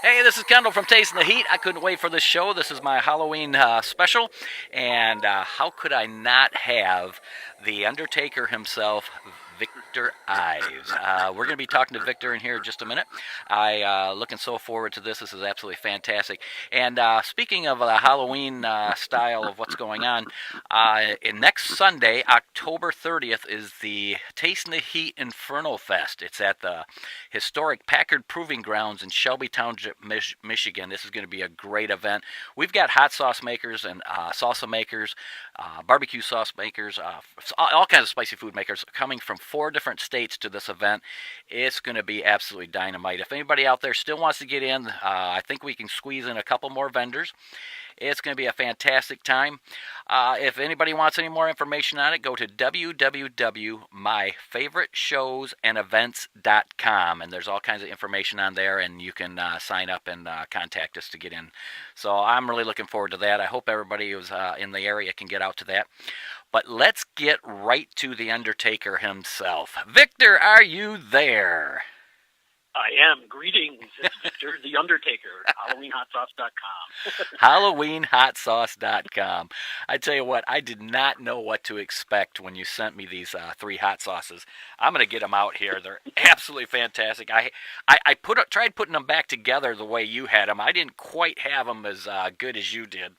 Hey, this is Kendall from Tasting the Heat. I couldn't wait for this show. This is my Halloween special. And how could I not have the Undertaker himself, Victor Ives? We're going to be talking to Victor in here in just a minute. Looking so forward to this. This is absolutely fantastic. And speaking of the Halloween style of what's going on, next Sunday, October 30th, is the Tasting the Heat Inferno Fest. It's at the historic Packard Proving Grounds in Shelby Township, Michigan. This is going to be a great event. We've got hot sauce makers and salsa makers, barbecue sauce makers, all kinds of spicy food makers coming from 4 different states to this event. It's going to be absolutely dynamite. If anybody out there still wants to get in, I think we can squeeze in a couple more vendors. It's going to be a fantastic time. If anybody wants any more information on it, go to www.myfavoriteshowsandevents.com, and there's all kinds of information on there, and you can sign up and contact us to get in. So I'm really looking forward to that. I hope everybody who's in the area can get out to that. But let's get right to the Undertaker himself. Victor, are you there? I am. Greetings, it's Victor, the Undertaker, HalloweenHotSauce.com. HalloweenHotSauce.com. I tell you what, I did not know what to expect when you sent me these 3 hot sauces. I'm going to get them out here. They're absolutely fantastic. I tried putting them back together the way you had them. I didn't quite have them as good as you did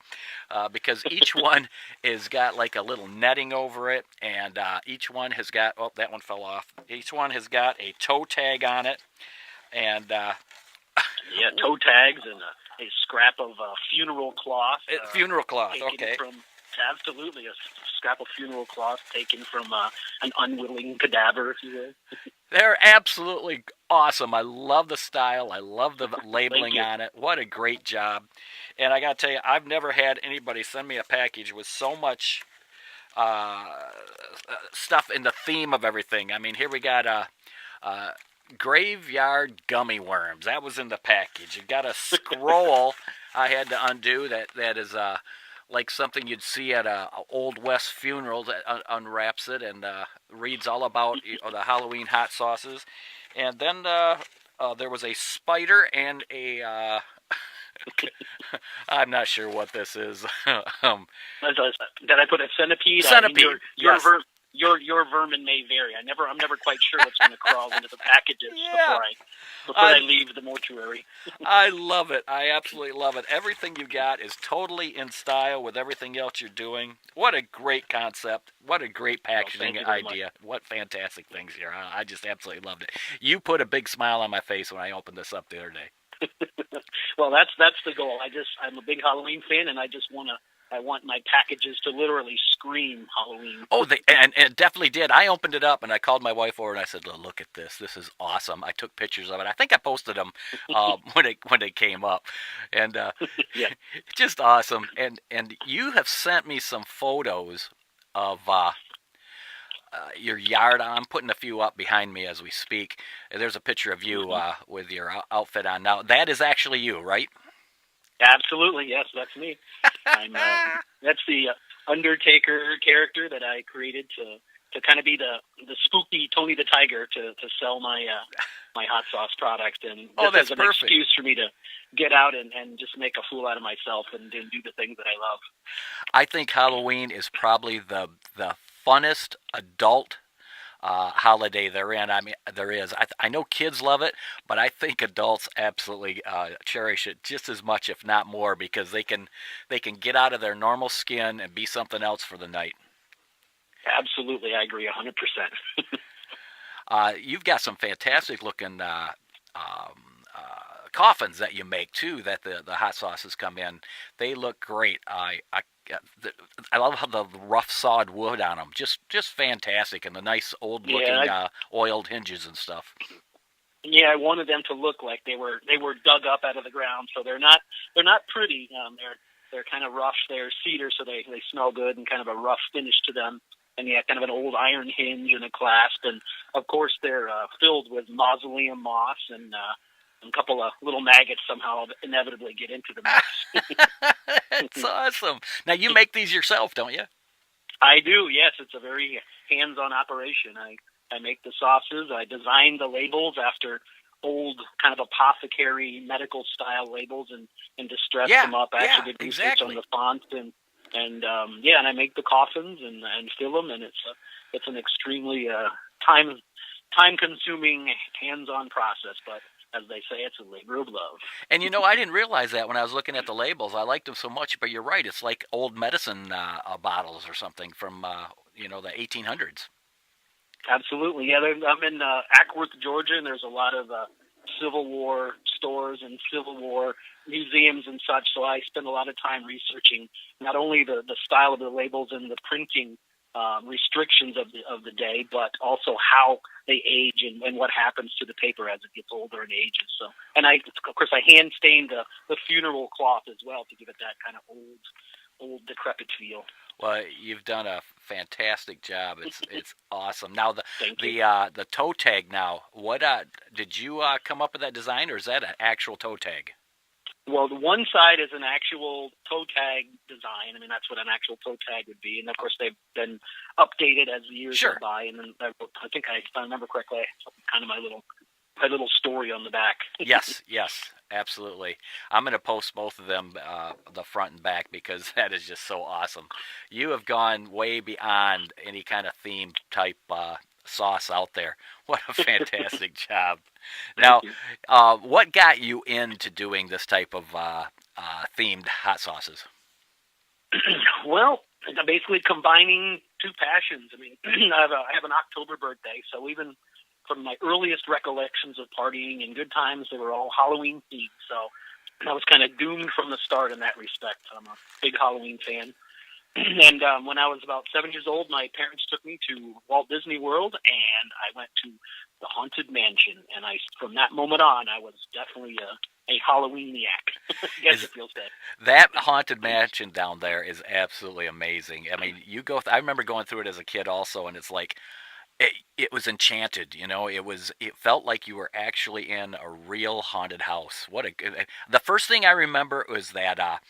because each one has got like a little netting over it, and each one has got, oh, that one fell off. Each one has got a toe tag on it. And yeah, toe tags and a scrap of funeral cloth. Funeral cloth, okay. Absolutely, a scrap of funeral cloth taken from an unwilling cadaver, if you will. They're absolutely awesome. I love the style. I love the labeling on it. What a great job. And I got to tell you, I've never had anybody send me a package with so much stuff in the theme of everything. I mean, here we got graveyard gummy worms. That was in the package. You got a scroll I had to undo that is like something you'd see at a Old West funeral that unwraps it and reads all about the Halloween hot sauces. And then there was a spider and a I'm not sure what this is. Did I put a centipede? Centipede. I mean, yes. Your vermin may vary. I'm never quite sure what's going to crawl into the packages before I leave the mortuary. I love it. I absolutely love it. Everything you got is totally in style with everything else you're doing. What a great concept. What a great packaging idea. What fantastic things here. I just absolutely loved it. You put a big smile on my face when I opened this up the other day. Well, that's the goal. I'm a big Halloween fan, and I want my packages to literally scream Halloween. Oh, and it definitely did. I opened it up and I called my wife over and I said, "Look at this. This is awesome." I took pictures of it. I think I posted them when it came up, and yeah, just awesome. And you have sent me some photos of your yard. I'm putting a few up behind me as we speak. There's a picture of you with your outfit on. Now that is actually you, right? Absolutely, yes, that's me. That's the Undertaker character that I created to kind of be the spooky Tony the Tiger to sell my hot sauce product, and that's as an perfect. Excuse for me to get out and just make a fool out of myself and do the things that I love. I think Halloween is probably the funnest adult holiday there is. I know kids love it, but I think adults absolutely cherish it just as much, if not more, because they can get out of their normal skin and be something else for the night. Absolutely, I agree 100%. You've got some fantastic looking coffins that you make too. That the hot sauces come in. They look great. I love how the rough sawed wood on them, just fantastic, and the nice old looking oiled hinges and stuff. Yeah, I wanted them to look like they were dug up out of the ground, so they're not pretty. They're kind of rough. They're cedar, so they smell good and kind of a rough finish to them. And yeah, kind of an old iron hinge and a clasp, and of course they're filled with mausoleum moss and a couple of little maggots somehow inevitably get into the mix. That's awesome. Now you make these yourself, don't you? I do, yes. It's a very hands-on operation. I make the sauces. I design the labels after old kind of apothecary medical style labels and distress Yeah, them up. I yeah, actually did research on exactly. the fonts and I make the coffins and fill them, and it's an extremely time consuming hands on process, but as they say, it's a labor of love. And I didn't realize that when I was looking at the labels. I liked them so much, but you're right. It's like old medicine bottles or something from the 1800s. Absolutely, yeah. I'm in Ackworth, Georgia, and there's a lot of Civil War stores and Civil War museums and such. So I spend a lot of time researching not only the style of the labels and the printing restrictions of the day, but also how they age and what happens to the paper as it gets older and ages. So, and of course I hand stained the funeral cloth as well to give it that kind of old decrepit feel. Well, you've done a fantastic job. It's awesome. Now the Thank you. the the toe tag. Now, what did you come up with that design, or is that an actual toe tag? Well, the one side is an actual toe tag design. I mean, that's what an actual toe tag would be. And of course, they've been updated as the years go Sure. by. And then I think if I remember correctly, kind of my little story on the back. Yes, yes, absolutely. I'm going to post both of them, the front and back, because that is just so awesome. You have gone way beyond any kind of theme type sauce out there. What a fantastic job. Thank Now, you. what got you into doing this type of themed hot sauces? Well, basically combining two passions. I mean, I have an October birthday, so even from my earliest recollections of partying and good times, they were all Halloween themed. So I was kind of doomed from the start in that respect. I'm a big Halloween fan. And when I was about 7 years old, my parents took me to Walt Disney World, and I went to the Haunted Mansion. And from that moment on, I was definitely a Halloweeniac. I guess Is it feels that. that haunted mansion down there is absolutely amazing. I mean, I remember going through it as a kid also, and it's like it was enchanted. It felt like you were actually in a real haunted house. The first thing I remember was that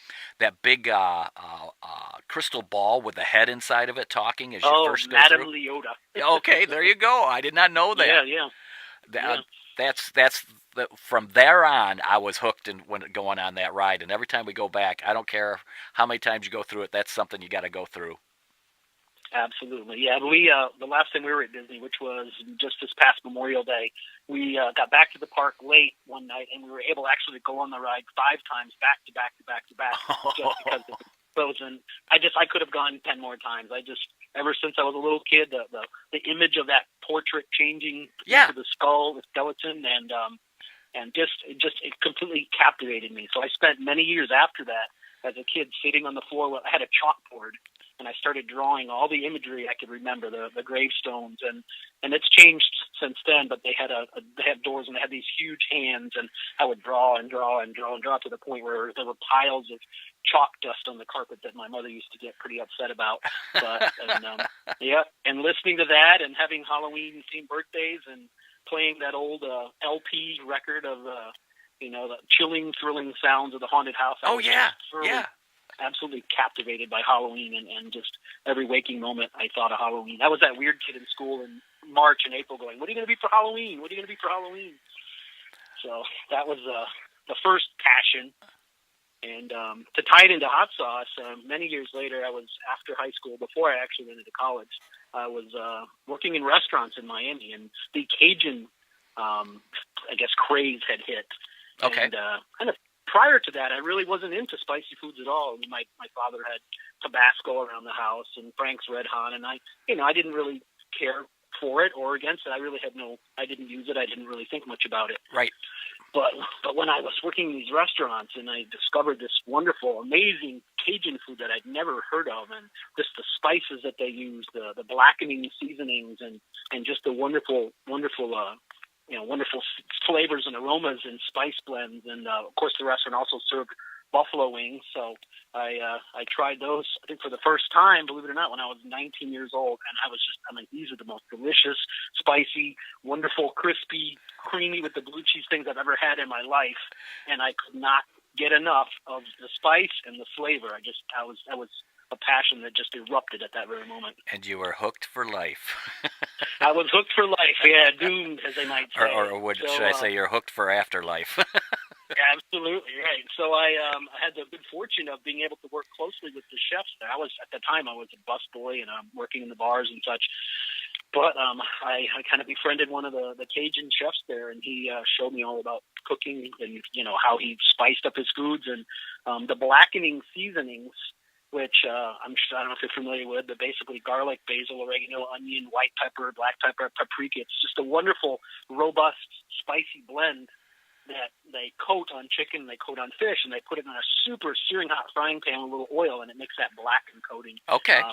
big crystal ball with the head inside of it talking as you Oh, first go Madame through. Leota. Okay, there you go. I did not know that. Yeah, yeah, That yeah. from there on, I was hooked and when going on that ride. And every time we go back, I don't care how many times you go through it. That's something you got to go through. Absolutely. Yeah, we the last time we were at Disney, which was just this past Memorial Day, we got back to the park late one night, and we were able actually to go on the ride 5 times back to back to back to back, just because it was frozen. I could have gone 10 more times. I just ever since I was a little kid, the image of that portrait changing Yeah. into the skull, the skeleton, and it completely captivated me. So I spent many years after that as a kid sitting on the floor. I had a chalkboard, and I started drawing all the imagery I could remember, the gravestones, and it's changed since then. But they had doors, and they had these huge hands, and I would draw and draw and draw and draw to the point where there were piles of chalk dust on the carpet that my mother used to get pretty upset about. And listening to that and having Halloween themed birthdays and playing that old LP record of the chilling, thrilling sounds of the haunted house. I Oh was yeah, just thoroughly yeah. absolutely captivated by Halloween and just every waking moment I thought of Halloween. I was that weird kid in school in March and April going, what are you going to be for Halloween? What are you going to be for Halloween? So that was the first passion. And to tie it into hot sauce, many years later, I was after high school, before I actually went into college, I was working in restaurants in Miami, and the Cajun, craze had hit. Okay. And kind of prior to that, I really wasn't into spicy foods at all. I mean, my father had Tabasco around the house and Frank's Red Hot, and I didn't really care for it or against it. I didn't use it. I didn't really think much about it. Right. But when I was working in these restaurants and I discovered this wonderful, amazing Cajun food that I'd never heard of, and just the spices that they use, the blackening seasonings, and just the wonderful wonderful flavors and aromas and spice blends, and of course the restaurant also served buffalo wings. So I tried those, I think, for the first time, believe it or not, when I was 19 years old, and these are the most delicious, spicy, wonderful, crispy, creamy with the blue cheese things I've ever had in my life, and I could not get enough of the spice and the flavor. I was a passion that just erupted at that very moment. And you were hooked for life. I was hooked for life. Yeah, doomed, as they might say. Should I say you're hooked for afterlife? Absolutely right. So I had the good fortune of being able to work closely with the chefs there. At the time I was a busboy and working in the bars and such. But I kind of befriended one of the Cajun chefs there, and he showed me all about cooking and how he spiced up his foods and the blackening seasonings, which I don't know if you're familiar with, but basically garlic, basil, oregano, onion, white pepper, black pepper, paprika. It's just a wonderful, robust, spicy blend that they coat on chicken, they coat on fish, and they put it in a super searing hot frying pan with a little oil, and it makes that blackened coating. Okay.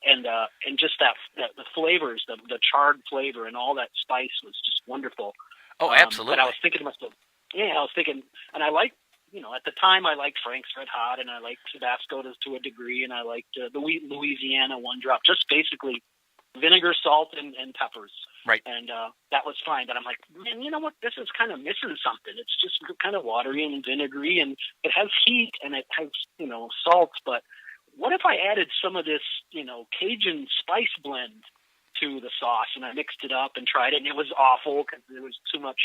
And just that the flavors, the charred flavor, and all that spice was just wonderful. Oh, absolutely. But I was thinking to myself, and I liked, at the time I liked Frank's Red Hot, and I liked Tabasco to a degree, and I liked the Louisiana One Drop, just basically vinegar, salt, and peppers. Right. And that was fine. But I'm like, man, you know what? This is kind of missing something. It's just kind of watery and vinegary, and it has heat, and it has, salt. But what if I added some of this, Cajun spice blend to the sauce, and I mixed it up and tried it, and it was awful because there was too much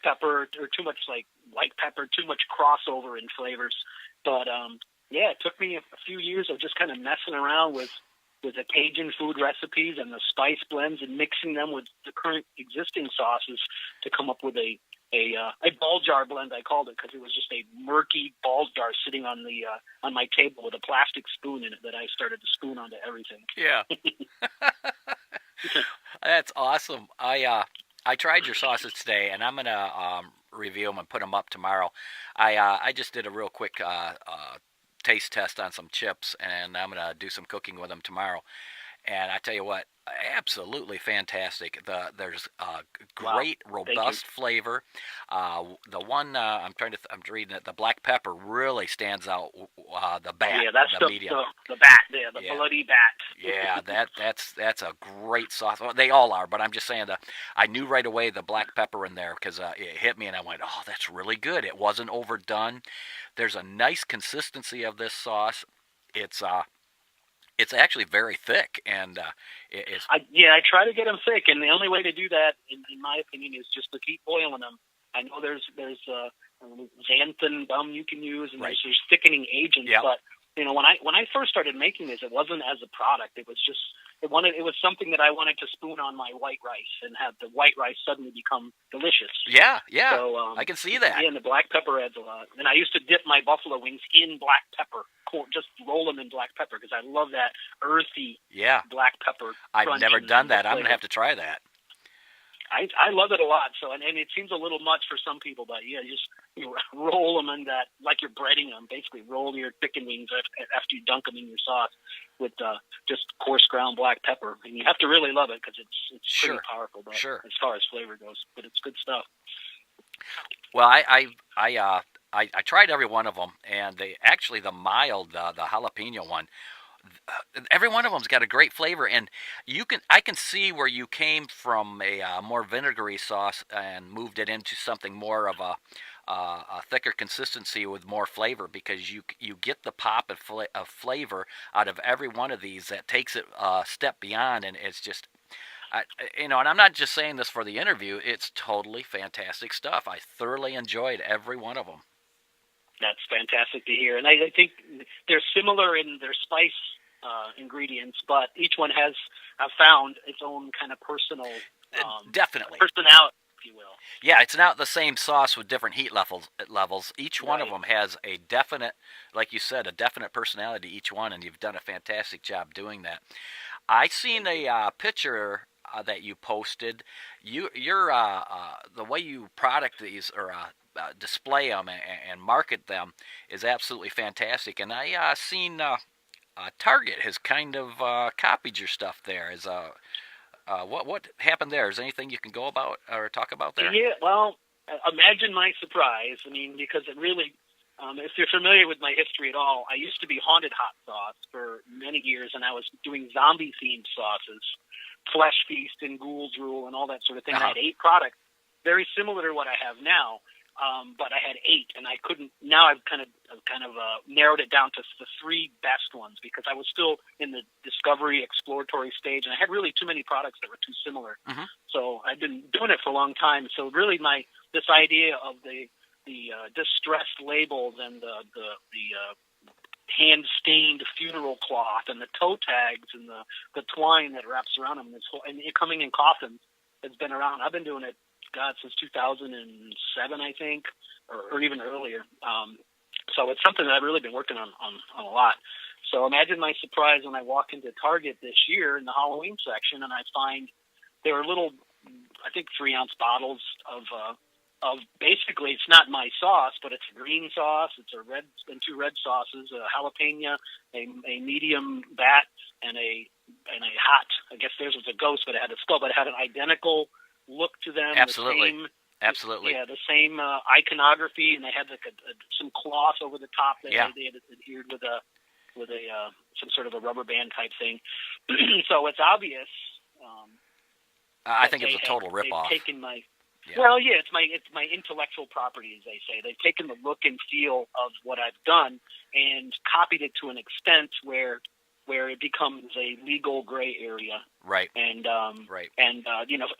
pepper, or too much like white pepper, too much crossover in flavors. But it took me a few years of just kind of messing around with the Cajun food recipes and the spice blends and mixing them with the current existing sauces to come up with a ball jar blend. I called it because it was just a murky ball jar sitting on my table with a plastic spoon in it that I started to spoon onto everything. Yeah. That's awesome. I tried your sauces today, and I'm gonna review them and put them up tomorrow. I just did a real quick taste test on some chips, and I'm gonna do some cooking with them tomorrow. And I tell you what, absolutely fantastic. There's great, robust flavor. The one I'm reading it. The black pepper really stands out. The bat, yeah, that's the medium. the bat, the bloody bat. Yeah, that's a great sauce. Well, they all are, but I'm just saying that I knew right away the black pepper in there because it hit me, and I went, "Oh, that's really good." It wasn't overdone. There's a nice consistency of this sauce. It's actually very thick, and I try to get them thick, and the only way to do that, in my opinion, is just to keep boiling them. I know there's xanthan gum you can use, and there's thickening agents, but when I first started making this, it wasn't as a product. It was just it was something that I wanted to spoon on my white rice and have the white rice suddenly become delicious. Yeah. So, I can see that. Yeah, and the black pepper adds a lot. And I used to dip my buffalo wings in black pepper, just roll them in black pepper because I love that earthy black pepper. I've never done that. I'm gonna have to try that. I love it a lot. So, and it seems a little much for some people, but you roll them in that like you're breading them. Basically, roll your chicken wings after you dunk them in your sauce with just coarse ground black pepper, and you have to really love it because it's pretty powerful. But as far as flavor goes, but it's good stuff. Well, I tried every one of them, and the mild, the jalapeno one. Every one of them's got a great flavor, and I can see where you came from a more vinegary sauce and moved it into something more of a thicker consistency with more flavor, because you get the pop of flavor out of every one of these that takes it a step beyond, and it's just. And I'm not just saying this for the interview. It's totally fantastic stuff. I thoroughly enjoyed every one of them. That's fantastic to hear, and I think they're similar in their spice ingredients, but each one has found its own kind of personal, definitely personality, if you will. Yeah, it's not the same sauce with different heat levels. Each one of them has a definite, like you said, a definite personality. Each one, and you've done a fantastic job doing that. I seen a picture that you posted. You're the way you product these or display them and market them is absolutely fantastic. And I seen Target has kind of copied your stuff there. What happened there? Is there anything you can go about or talk about there? Yeah, well, imagine my surprise. I mean, because it really, if you're familiar with my history at all, I used to be Haunted Hot Sauce for many years, and I was doing zombie-themed sauces, Flesh Feast and Ghoul's Rule and all that sort of thing. I had 8 products, very similar to what I have now. but I had 8, and I couldn't. Now I've kind of narrowed it down to the 3 best ones because I was still in the discovery, exploratory stage, and I had really too many products that were too similar. Mm-hmm. So I've been doing it for a long time. So really, this idea of the distressed labels and the hand stained funeral cloth and the toe tags and the twine that wraps around them, and it coming in coffins, has been around. I've been doing it, God, since 2007, I think, or even earlier. So it's something that I've really been working on a lot. So imagine my surprise when I walk into Target this year in the Halloween section, and I find there are little, I think, 3-ounce bottles of basically, it's not my sauce, but it's a green sauce, it's a red and 2 red sauces, a jalapeno, a medium bat, and a hot. I guess theirs was a ghost, but it had a skull, but it had an identical look to them. Absolutely. Absolutely. Yeah, the same iconography, and they had like some cloth over the top that they had adhered with some sort of a rubber band type thing. So it's obvious. I think it's a total ripoff. They've taken my Well, yeah, it's my intellectual property, as they say. They've taken the look and feel of what I've done and copied it to an extent where it becomes a legal gray area. Right. And right. And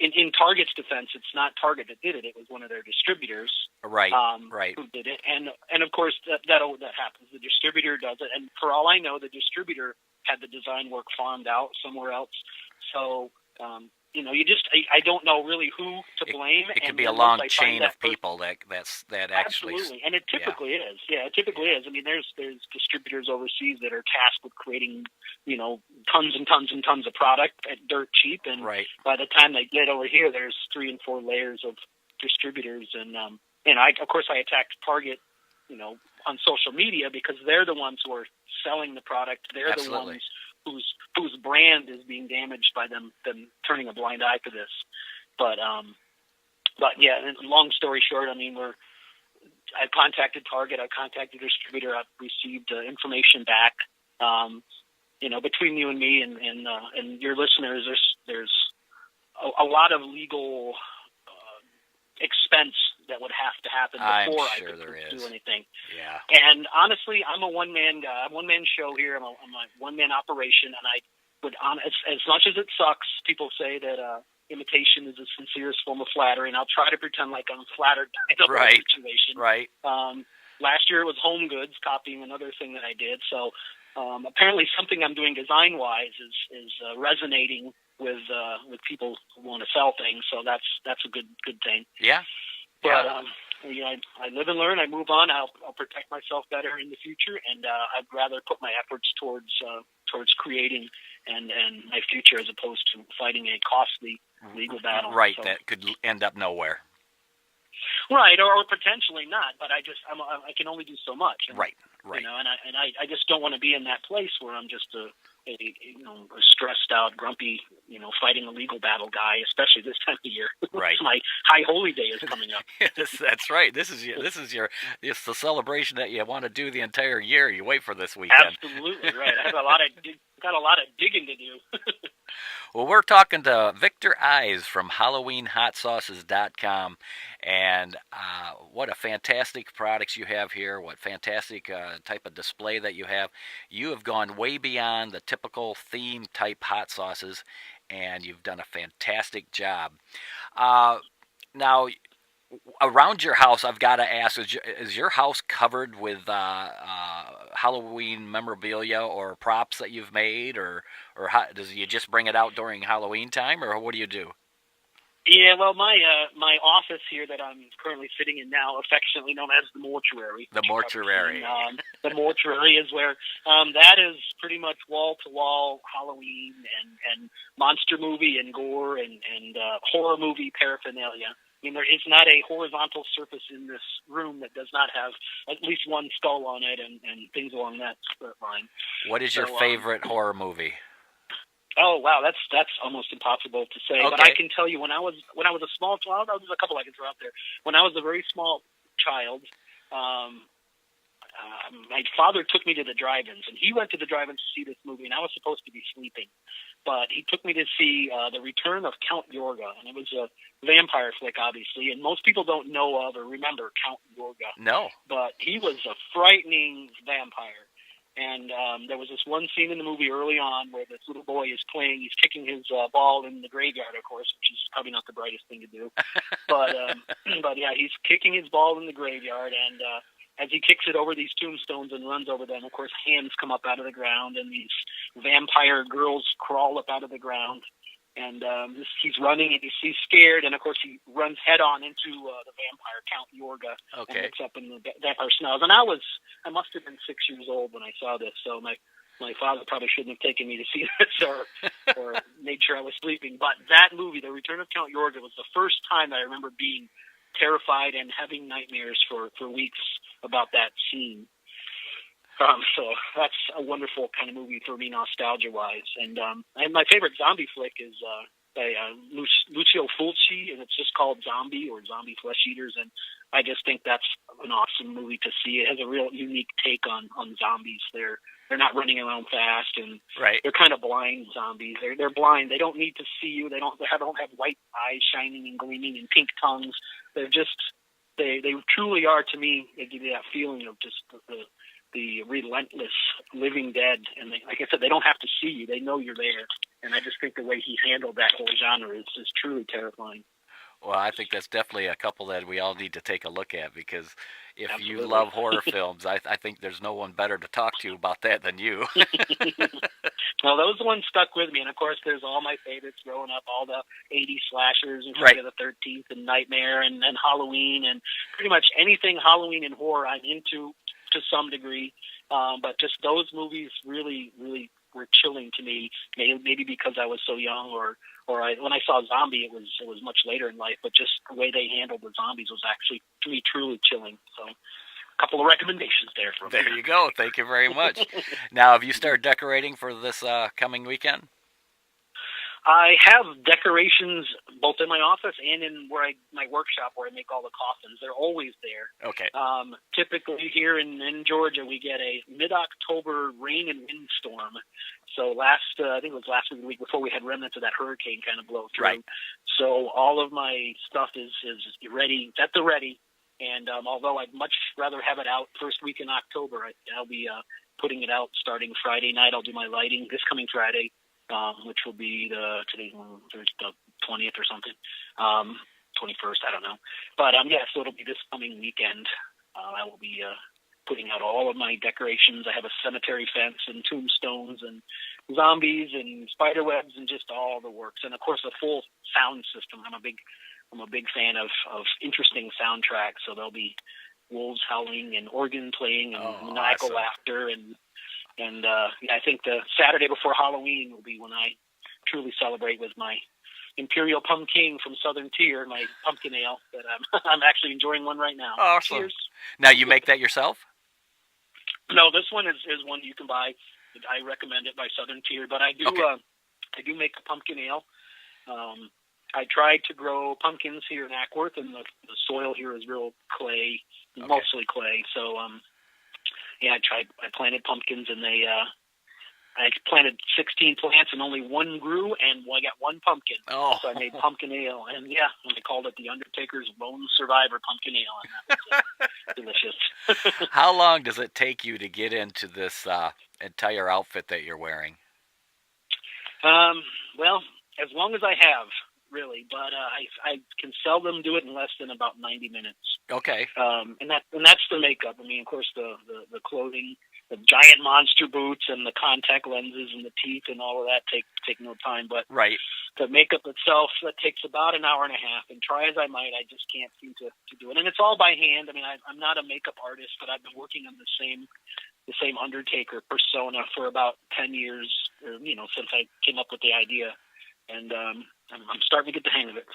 in Target's defense, it's not Target that did it; it was one of their distributors. Right. Right. Who did it? And of course that happens. The distributor does it, and for all I know, the distributor had the design work farmed out somewhere else. So. I don't know really who to blame. It could be a long chain of people that actually. Absolutely, and it typically is. Yeah, it typically is. I mean, there's distributors overseas that are tasked with creating, tons and tons and tons of product at dirt cheap, and by the time they get over here, there's 3 and 4 layers of distributors, and of course I attacked Target, on social media because they're the ones who are selling the product. They're the ones whose brand is being damaged by them turning a blind eye to this. But yeah, long story short, I mean, I contacted Target, I contacted the distributor, I've received information back. Between you and me and your listeners, there's a lot of legal expense that would have to happen before I could do anything. Yeah. And honestly, I'm a one-man guy. I'm a one-man show here. I'm a one-man operation, and I would, as much as it sucks, people say that imitation is the sincerest form of flattery, and I'll try to pretend like I'm flattered by the whole situation. Right. Last year it was Home Goods, copying another thing that I did. So apparently something I'm doing design-wise is resonating with people who want to sell things. So that's a good thing. Yeah. But I live and learn. I move on. I'll protect myself better in the future, and I'd rather put my efforts towards creating and my future as opposed to fighting a costly legal battle. Right, so, that could end up nowhere. Right, or potentially not. But I can only do so much. And, right. And I just don't want to be in that place where I'm just a stressed out, grumpy, fighting a legal battle guy, especially this time of year. Right. My high holy day is coming up. That's right. It's the celebration that you want to do the entire year. You wait for this weekend. Absolutely right. I have got a lot of digging to do. Well, we're talking to Victor Ives from HalloweenHotSauces.com, and what a fantastic products you have here. What fantastic type of display that you have. You have gone way beyond the typical theme type hot sauces, and you've done a fantastic job. Now, around your house, I've got to ask: is your house covered with Halloween memorabilia or props that you've made, or does you just bring it out during Halloween time, or what do you do? Yeah, well, my office here that I'm currently sitting in now, affectionately known as the mortuary. The mortuary. The mortuary is where that is pretty much wall-to-wall Halloween and monster movie and gore and horror movie paraphernalia. I mean, there is not a horizontal surface in this room that does not have at least one skull on it and things along that line. What is your favorite horror movie? Oh wow, that's almost impossible to say. Okay. But I can tell you, when I was a small child, there's a couple I can throw out there. When I was a very small child, my father took me to the drive-ins, and he went to the drive-ins to see this movie, and I was supposed to be sleeping. but he took me to see The Return of Count Yorga, and it was a vampire flick, obviously, and most people don't know of or remember Count Yorga, No. but he was a frightening vampire. And there was this one scene in the movie early on where this little boy is playing. He's kicking his ball in the graveyard, of course, which is probably not the brightest thing to do. But but yeah, he's kicking his ball in the graveyard, and as he kicks it over these tombstones and runs over them, of course, hands come up out of the ground, and these vampire girls crawl up out of the ground. And he's running, and he's scared, and of course he runs head on into the vampire Count Yorga, and looks up in the vampire snows. And I must have been 6 years old when I saw this, so my father probably shouldn't have taken me to see this, or made sure I was sleeping. But that movie, The Return of Count Yorga, was the first time I remember being terrified and having nightmares for weeks about that scene. So that's a wonderful kind of movie for me, nostalgia-wise. And my favorite zombie flick is by Lucio Fulci, and it's just called Zombie, or Zombie Flesh Eaters. And I just think that's an awesome movie to see. It has a real unique take on zombies. They're not running around fast, and they're kind of blind zombies. They're blind. They don't need to see you. They don't have white eyes shining and gleaming and pink tongues. They're just they truly are, to me. They give you that feeling of just the relentless living dead, and like I said, they don't have to see you; they know you're there. And I just think the way he handled that whole genre is truly terrifying. Well, I think that's definitely a couple that we all need to take a look at, because if Absolutely. you love horror films, I think there's no one better to talk to about that than you. Well, those ones stuck with me, and of course, there's all my favorites growing up, all the '80s slashers, and Friday the 13th, and Nightmare, and Halloween, and pretty much anything Halloween and horror I'm into to some degree. But just those movies really, really were chilling to me. Maybe because I was so young, or when I saw Zombie, it was much later in life. But just the way they handled the zombies was actually, to me, truly chilling. So, a couple of recommendations there from There you go. Thank you very much. Now, have you started decorating for this coming weekend? I have decorations both in my office and in my workshop where I make all the coffins. They're always there. Okay. Typically here in Georgia, we get a mid-October rain and windstorm. So I think it was last week, the week before, we had remnants of that hurricane kind of blow through. Right. So all of my stuff is ready, at the ready. And although I'd much rather have it out first week in October, I'll be putting it out starting Friday night. I'll do my lighting this coming Friday. Which will be the 20th or something, 21st, I don't know. But so it'll be this coming weekend. I will be putting out all of my decorations. I have a cemetery fence and tombstones and zombies and spider webs and just all the works. And of course, a full sound system. I'm a big fan of interesting soundtracks. So there'll be wolves howling and organ playing and maniacal laughter and I think the Saturday before Halloween will be when I truly celebrate with my Imperial Pumpkin from Southern Tier, my pumpkin ale that I'm actually enjoying one right now. Awesome. Cheers. Now, you make that yourself? No, this one is one you can buy. I recommend it by Southern Tier, but I do make a pumpkin ale. I tried to grow pumpkins here in Ackworth, and the soil here is real clay, mostly clay. So I planted pumpkins, and I planted 16 plants, and only one grew, and I got one pumpkin. Oh. So I made pumpkin ale, and I called it the Undertaker's Lone Survivor Pumpkin Ale, and that was delicious. How long does it take you to get into this entire outfit that you're wearing? Well, as long as I have, really, but I can seldom do it in less than about 90 minutes. Okay. And that's the makeup. I mean, of course, the clothing, the giant monster boots, and the contact lenses, and the teeth, and all of that take no time. But the makeup itself, that takes about an hour and a half. And try as I might, I just can't seem to do it. And it's all by hand. I mean, I'm not a makeup artist, but I've been working on the same Undertaker persona for about 10 years, since I came up with the idea. And I'm starting to get the hang of it.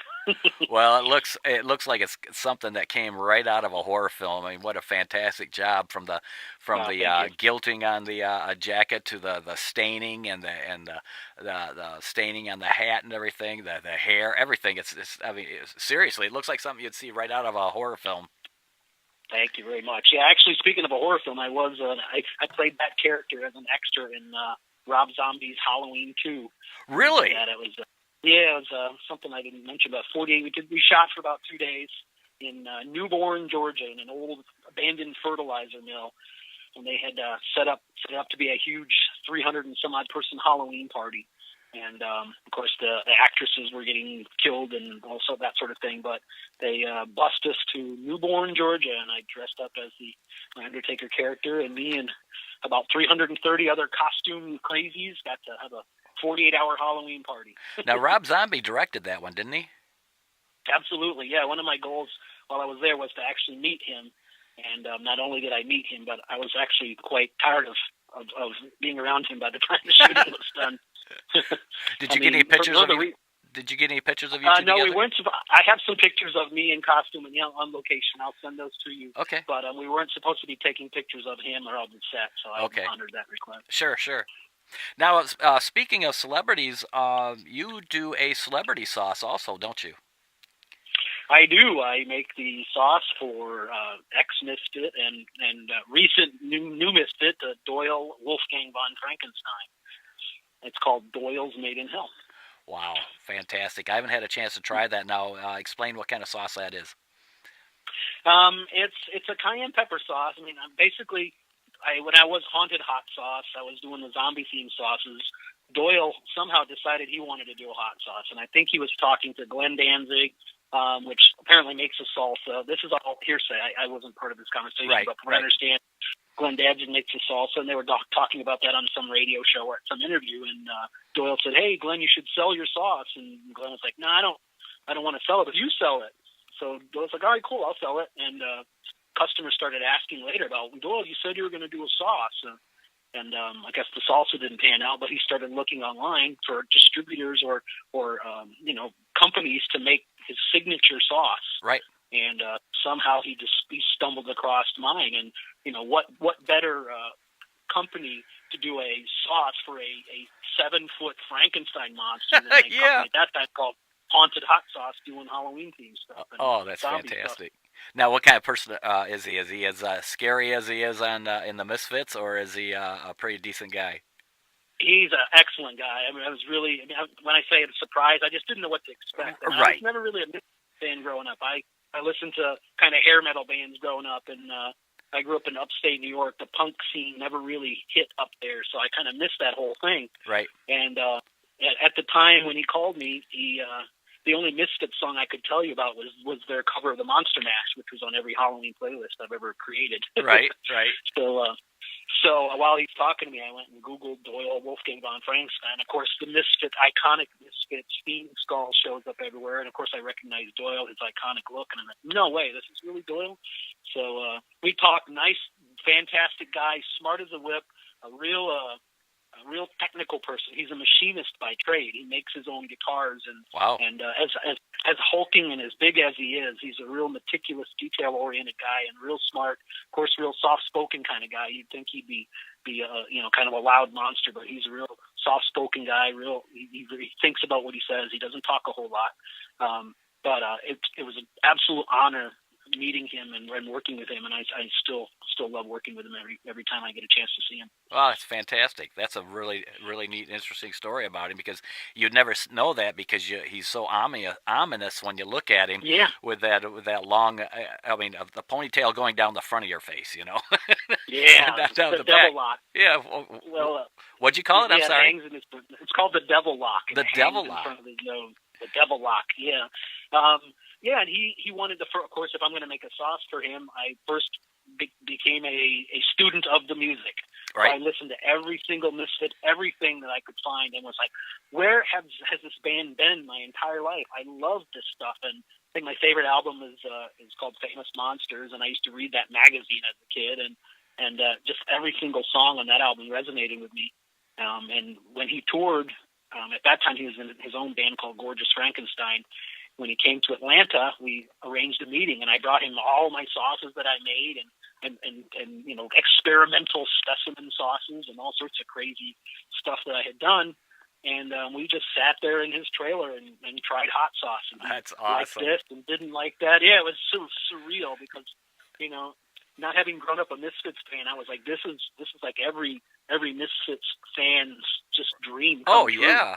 Well, it looks like it's something that came right out of a horror film. I mean, what a fantastic job from the gilting on the jacket to the staining and the staining on the hat and everything, the hair, everything. Seriously, it looks like something you'd see right out of a horror film. Thank you very much. Yeah, actually, speaking of a horror film, I played that character as an extra in Rob Zombie's Halloween 2. Really? That it was, yeah, it was something I didn't mention. About 48. We shot for about 2 days in Newborn, Georgia, in an old abandoned fertilizer mill, and they had set up to be a huge 300 and some odd person Halloween party. And of course, the actresses were getting killed and also that sort of thing. But they bussed us to Newborn, Georgia, and I dressed up as my Undertaker character, and me and about 330 other costume crazies got to have a 48-hour Halloween party. Now, Rob Zombie directed that one, didn't he? Absolutely, yeah. One of my goals while I was there was to actually meet him. And not only did I meet him, but I was actually quite tired of being around him by the time the shooting was done. Did you get any pictures of you? Did you get any pictures of you two no, together? we weren't. I have some pictures of me in costume and on location. I'll send those to you. Okay. But we weren't supposed to be taking pictures of him or of the set, so I honored that request. Sure. Now, speaking of celebrities, you do a celebrity sauce also, don't you? I do. I make the sauce for ex-Misfit and recent new Misfit, Doyle Wolfgang von Frankenstein. It's called Doyle's Made in Hell. Wow, fantastic! I haven't had a chance to try that. Now, explain what kind of sauce that is. It's a cayenne pepper sauce. I mean, basically, when I was Haunted Hot Sauce, I was doing the zombie themed sauces. Doyle somehow decided he wanted to do a hot sauce, and I think he was talking to Glenn Danzig, which apparently makes a salsa. This is all hearsay. I wasn't part of this conversation, but from what I understand, Glenn Danzig makes a salsa, and they were talking about that on some radio show or at some interview. And Doyle said, "Hey, Glenn, you should sell your sauce." And Glenn was like, "No, I don't want to sell it, but you sell it." So Doyle's like, "All right, cool, I'll sell it." And customers started asking later about, "Doyle, you said you were going to do a sauce." And I guess the salsa didn't pan out, but he started looking online for distributors or companies to make his signature sauce. Right. And somehow he stumbled across mine. And what better company to do a sauce for a 7-foot Frankenstein monster than a company at that time called Haunted Hot Sauce doing Halloween themed stuff. Oh, that's fantastic. Stuff. Now, what kind of person is he? Is he as scary as he is in the Misfits, or is he a pretty decent guy? He's an excellent guy. I mean, when I say a surprise, I just didn't know what to expect. And I was never really a Misfits fan growing up. I listened to kind of hair metal bands growing up, and I grew up in upstate New York. The punk scene never really hit up there, so I kind of missed that whole thing. Right. And at the time when he called me, the only Misfits song I could tell you about was their cover of the Monster Mash, which was on every Halloween playlist I've ever created. Right. So while he's talking to me, I went and Googled Doyle Wolfgang von Frankenstein. Of course, the iconic Misfits theme skull shows up everywhere. And of course, I recognized Doyle, his iconic look. And I'm like, no way, this is really Doyle? So we talked. Nice, fantastic guy, smart as a whip, a real technical person. He's a machinist by trade. He makes his own guitars, and wow. And as hulking and as big as he is, he's a real meticulous, detail-oriented guy and real smart. Of course, real soft-spoken kind of guy. You'd think he'd be kind of a loud monster, but he's a real soft-spoken guy. He thinks about what he says. He doesn't talk a whole lot. But it was an absolute honor meeting him and working with him, and I still love working with him every time I get a chance to see him. Well, it's fantastic. That's a really, really neat, interesting story about him, because you'd never know that because he's so ominous when you look at him. Yeah. With that long, the ponytail going down the front of your face, Yeah. down the the devil back. lock. Yeah. Well, what'd you call it? I'm sorry. It's called the devil lock. The devil lock. In front of his nose. The devil lock. Yeah. Yeah, and he wanted to. Of course, if I'm going to make a sauce for him, I first became a student of the music. Right. So I listened to every single Misfit, everything that I could find, and was like, where has this band been my entire life? I love this stuff, and I think my favorite album is called Famous Monsters, and I used to read that magazine as a kid, and just every single song on that album resonated with me. And when he toured, at that time he was in his own band called Gorgeous Frankenstein. When he came to Atlanta, we arranged a meeting, and I brought him all my sauces that I made, and experimental specimen sauces and all sorts of crazy stuff that I had done. And we just sat there in his trailer and tried hot sauce. And that's awesome. Liked this and didn't like that. Yeah, it was so surreal because, not having grown up a Misfits fan, I was like, this is like every Misfits fan's just dream Oh come true. yeah.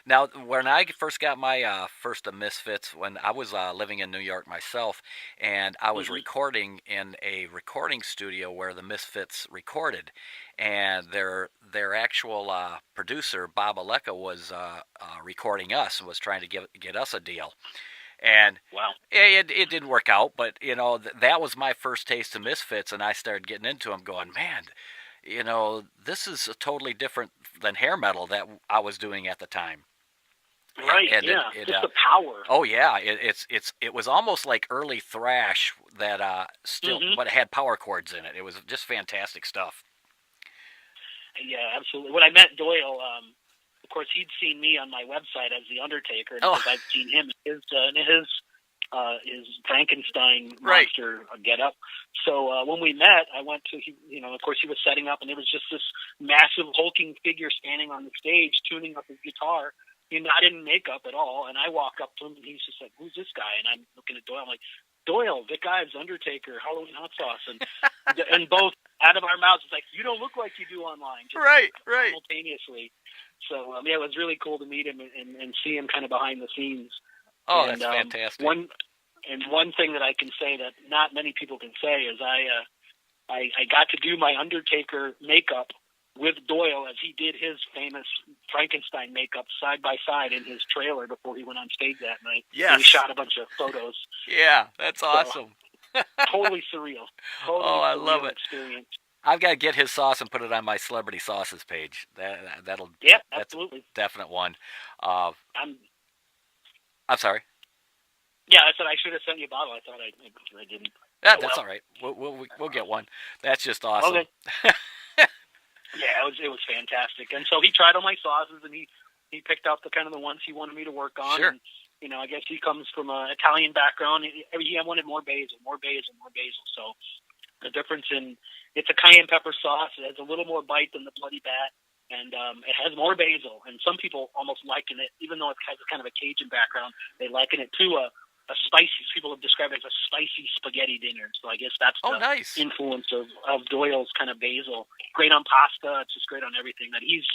Now, when I first got my first of Misfits, when I was living in New York myself, and I was Hmm. recording in a recording studio where the Misfits recorded, and their actual producer Bob Aleka was recording us and was trying to get us a deal, and Wow. it didn't work out. But that was my first taste of Misfits, and I started getting into them, going, man, this is totally different than hair metal that I was doing at the time. Right. And Yeah. Just the power. oh yeah, it was almost like early thrash that still, Hmm. but it had power chords in it. It was just fantastic stuff. Yeah, absolutely. When I met Doyle, of course, he'd seen me on my website as the Undertaker, Oh, because I'd seen him in his Frankenstein right. monster get up. So when we met, I went to of course, he was setting up, and it was just this massive hulking figure standing on the stage tuning up his guitar. Not in makeup at all. And I walk up to him, and he's just like, "Who's this guy?" And I'm looking at Doyle. I'm like, "Doyle, Vic Ives, Undertaker, Halloween Hot Sauce," and both out of our mouths, it's like, "You don't look like you do online," just Right, right. simultaneously. So yeah, it was really cool to meet him and see him kind of behind the scenes. Oh, And that's fantastic. one thing that I can say that not many people can say is I got to do my Undertaker makeup with Doyle as he did his famous Frankenstein makeup side by side in his trailer before he went on stage that night. And we Yes. shot a bunch of photos. Yeah, that's So awesome. totally surreal. Oh, Totally I love surreal it. experience. I've got to get his sauce and put it on my celebrity sauces page. Yeah, That's a absolutely. definite one. Uh, I'm I'm sorry. Yeah, I said I should have sent you a bottle. I thought I didn't. Yeah, Oh that's well. all right. We'll get one. That's just awesome. Okay. Yeah, it was fantastic. And so he tried all my sauces, and he picked out the kind of the ones he wanted me to work on. Sure. And I guess he comes from an Italian background. He wanted more basil, more basil, more basil. So the difference in it's a cayenne pepper sauce. It has a little more bite than the Bloody Bat, and it has more basil. And some people almost liken it, even though it has kind of a Cajun background, they liken it to a spicy. People have described it as a spicy spaghetti dinner. So I guess that's Oh, the nice. influence of Doyle's kind of basil. Great on pasta. It's just great on everything. That he's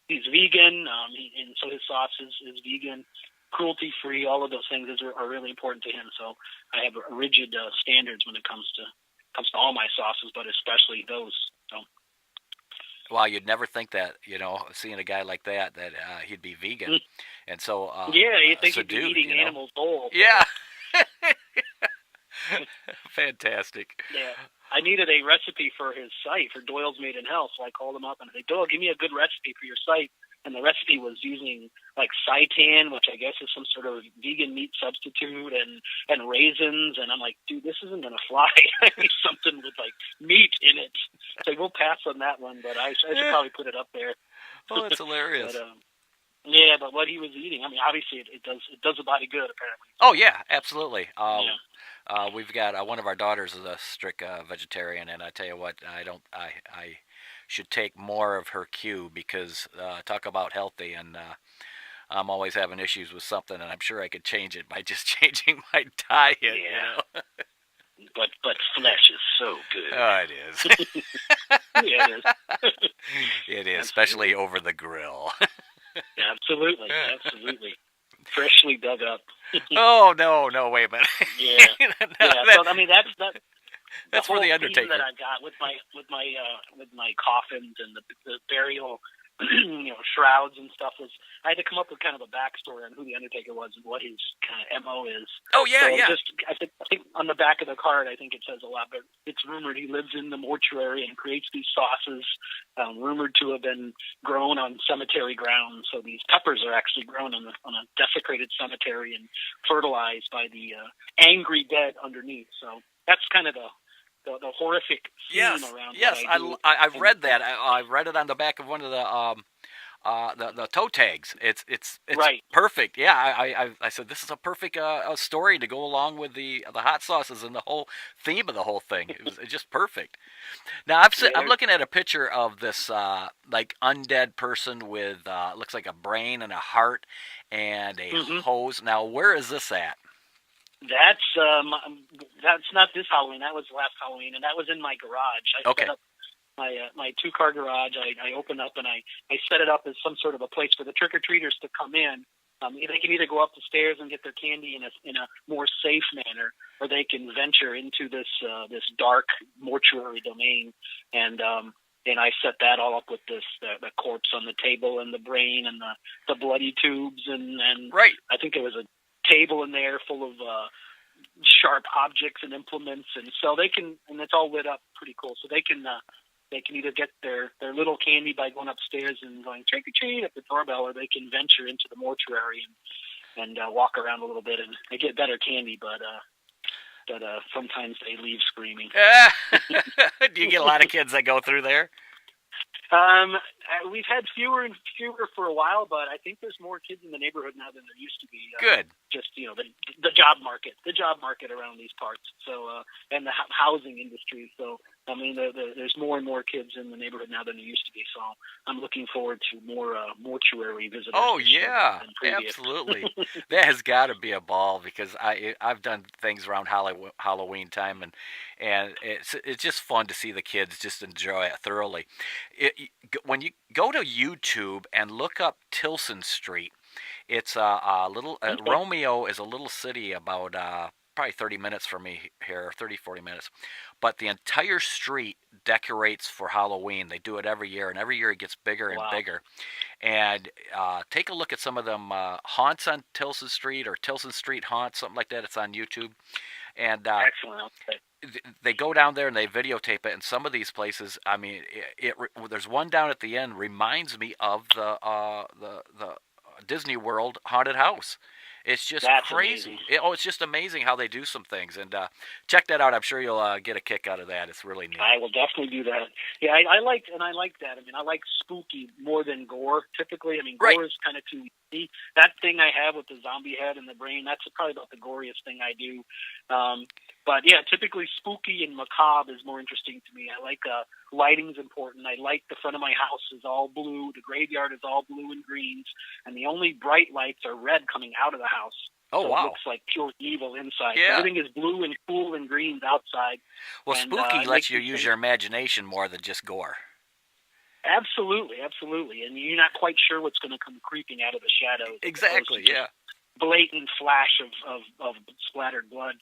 vegan, and so his sauce is vegan, cruelty free. All of those things are really important to him. So I have rigid standards when it comes to all my sauces, but especially those. So Wow, you'd never think that, seeing a guy like that he'd be vegan, and so yeah, you think he'd be subdued, eating animals whole. Yeah. Fantastic. Yeah. I needed a recipe for his site for Doyle's Made in Health, so I called him up and I said, "Doyle, give me a good recipe for your site." And the recipe was using like seitan, which I guess is some sort of vegan meat substitute, and raisins. And I'm like, "Dude, this isn't gonna fly. I need something with like meat in it." So we'll pass on that one, but I should probably put it up there. Oh, that's hilarious. But yeah, but what he was eating, I mean, obviously it does the body good apparently. Oh yeah, absolutely. Yeah. We've got one of our daughters is a strict vegetarian, and I tell you what, I should take more of her cue because talk about healthy, and I'm always having issues with something, and I'm sure I could change it by just changing my diet. Yeah. But flesh is so good. Oh, it is. Yeah, it is. It is, especially over the grill. Absolutely, absolutely. Freshly dug up. Oh no, wait a minute. Yeah, No, yeah. So I mean, that's that's for whole the theme Undertaker. that I got with my coffins and the burial, shrouds and stuff was I had to come up with kind of a backstory on who the Undertaker was and what his kind of MO is. Oh yeah, So yeah. I think on the back of the card, I think it says a lot, but it's rumored he lives in the mortuary and creates these sauces, rumored to have been grown on cemetery ground. So these peppers are actually grown on a desecrated cemetery and fertilized by the angry dead underneath. So that's kind of the horrific theme around. Yes. What I do. I've read that. I read it on the back of one of the toe tags. It's right. perfect. Yeah. I said this is a perfect story to go along with the hot sauces and the whole theme of the whole thing. It's just perfect. Now I'm looking at a picture of this like undead person with looks like a brain and a heart and a hose. Now where is this at? That's not this Halloween. That was last Halloween, and that was in my garage. I Okay. set up my 2-car garage. I open up and I set it up as some sort of a place for the trick or treaters to come in. They can either go up the stairs and get their candy in a more safe manner, or they can venture into this dark mortuary domain. And I set that all up with the corpse on the table and the brain and the bloody tubes and Right. I think there was a table in there full of sharp objects and implements, and so they can, and it's all lit up pretty cool. So they can either get their little candy by going upstairs and going trick or treat at the doorbell, or they can venture into the mortuary and walk around a little bit, and they get better candy, but sometimes they leave screaming. Do you get a lot of kids that go through there? We've had fewer and fewer for a while, but I think there's more kids in the neighborhood now than there used to be. Good. Just the job market around these parts. So and the housing industry. So I mean, there's more and more kids in the neighborhood now than there used to be. So I'm looking forward to more mortuary visitors. Oh yeah, absolutely. That has got to be a ball because I've done things around Halloween time and it's just fun to see the kids just enjoy it thoroughly. When you go to YouTube and look up Tilson Street, it's a little Romeo is a little city about probably 30 minutes from me here, 30, 40 minutes. But the entire street decorates for Halloween. They do it every year, and every year it gets bigger and bigger. And take a look at some of them haunts on Tilson Street or Tilson Street haunts, something like that. It's on YouTube. And excellent. They go down there and they videotape it. And some of these places, I mean, there's one down at the end reminds me of the Disney World haunted house. It's just crazy. It's just amazing how they do some things. And check that out. I'm sure you'll get a kick out of that. It's really neat. I will definitely do that. Yeah, I like that. I mean, I like spooky more than gore. Typically, I mean, gore is kind of too easy. That thing I have with the zombie head and the brain, that's probably about the goriest thing I do. But yeah, typically spooky and macabre is more interesting to me. I like lighting's important. I like the front of my house is all blue. The graveyard is all blue and greens, and the only bright lights are red coming out of the house. Oh, so wow. It looks like pure evil inside. Yeah. Everything is blue and cool and greens outside. Well, spooky lets you use your imagination more than just gore. Absolutely. And you're not quite sure what's going to come creeping out of the shadows. Exactly, yeah. Blatant flash of splattered blood.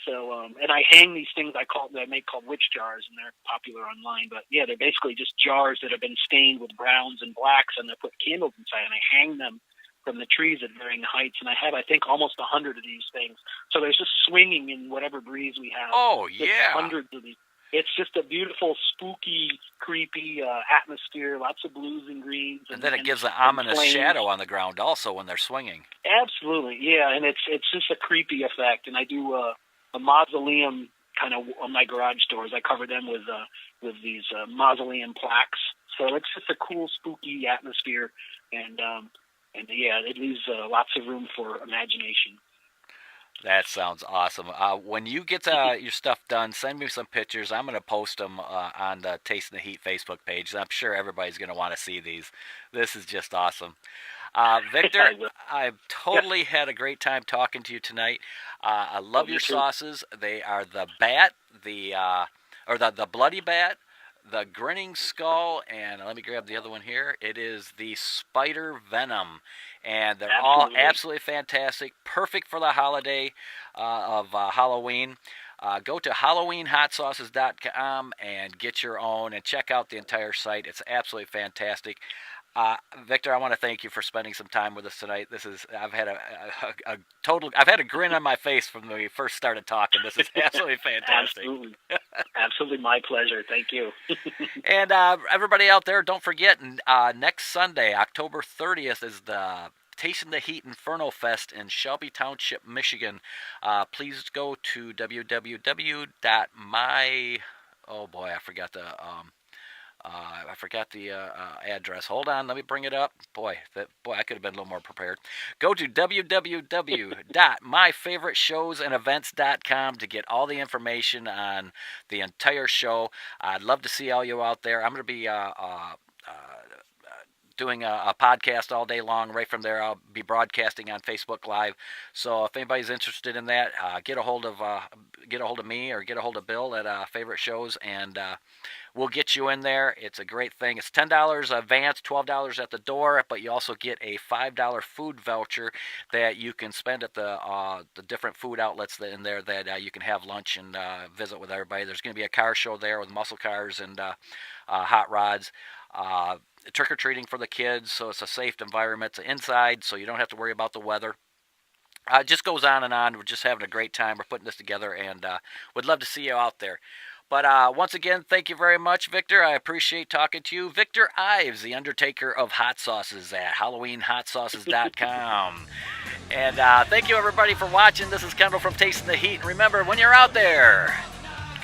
So, and I hang these things that I make called witch jars, and they're popular online. But yeah, they're basically just jars that have been stained with browns and blacks, and they put candles inside, and I hang them from the trees at varying heights. And I have, I think, almost 100 of these things. So there's just swinging in whatever breeze we have. Oh, yeah. Hundreds of these. It's just a beautiful, spooky, creepy atmosphere. Lots of blues and greens, and then it gives an ominous shadow on the ground also when they're swinging. Absolutely, yeah, and it's just a creepy effect. And I do a mausoleum kind of on my garage doors. I cover them with these mausoleum plaques. So it's just a cool, spooky atmosphere, and yeah, it leaves lots of room for imagination. That sounds awesome. When you get your stuff done, send me some pictures. I'm going to post them on the Taste the Heat Facebook page. I'm sure everybody's going to want to see these. This is just awesome. Victor, I've totally had a great time talking to you tonight. I love your sauces. They are the bat, the bloody bat, the grinning skull, and let me grab the other one here. It is the spider venom, and they're all absolutely fantastic, perfect for the holiday of Halloween. Go to HalloweenHotSauces.com and get your own, and check out the entire site. It's absolutely fantastic. Victor, I want to thank you for spending some time with us tonight. I've had I've had a grin on my face from when we first started talking. This is absolutely fantastic. Absolutely my pleasure. Thank you. And everybody out there, don't forget, next Sunday, October 30th, is the Tasting the Heat Inferno Fest in Shelby Township, Michigan. Please go to I forgot the address. Hold on, let me bring it up. Boy, I could have been a little more prepared. Go to www.myfavoriteshowsandevents.com to get all the information on the entire show. I'd love to see all you out there. I'm going to be doing a podcast all day long. Right from there, I'll be broadcasting on Facebook Live. So if anybody's interested in that, get a hold of me or get a hold of Bill at Favorite Shows, and we'll get you in there. It's a great thing. It's $10 advance, $12 at the door, but you also get a $5 food voucher that you can spend at the different food outlets in there that you can have lunch and visit with everybody. There's going to be a car show there with muscle cars and hot rods. Trick-or-treating for the kids, so it's a safe environment. It's inside, so you don't have to worry about the weather. It just goes on and on. We're just having a great time. We're putting this together, and would love to see you out there. But once again, thank you very much, Victor. I appreciate talking to you. Victor Ives, the Undertaker of Hot Sauces at HalloweenHotSauces.com. And thank you, everybody, for watching. This is Kendall from Tasting the Heat. And remember, when you're out there,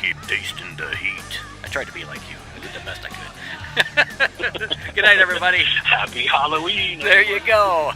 keep tasting the heat. I tried to be like you. I did the best I could. Good night, everybody. Happy Halloween. There you go.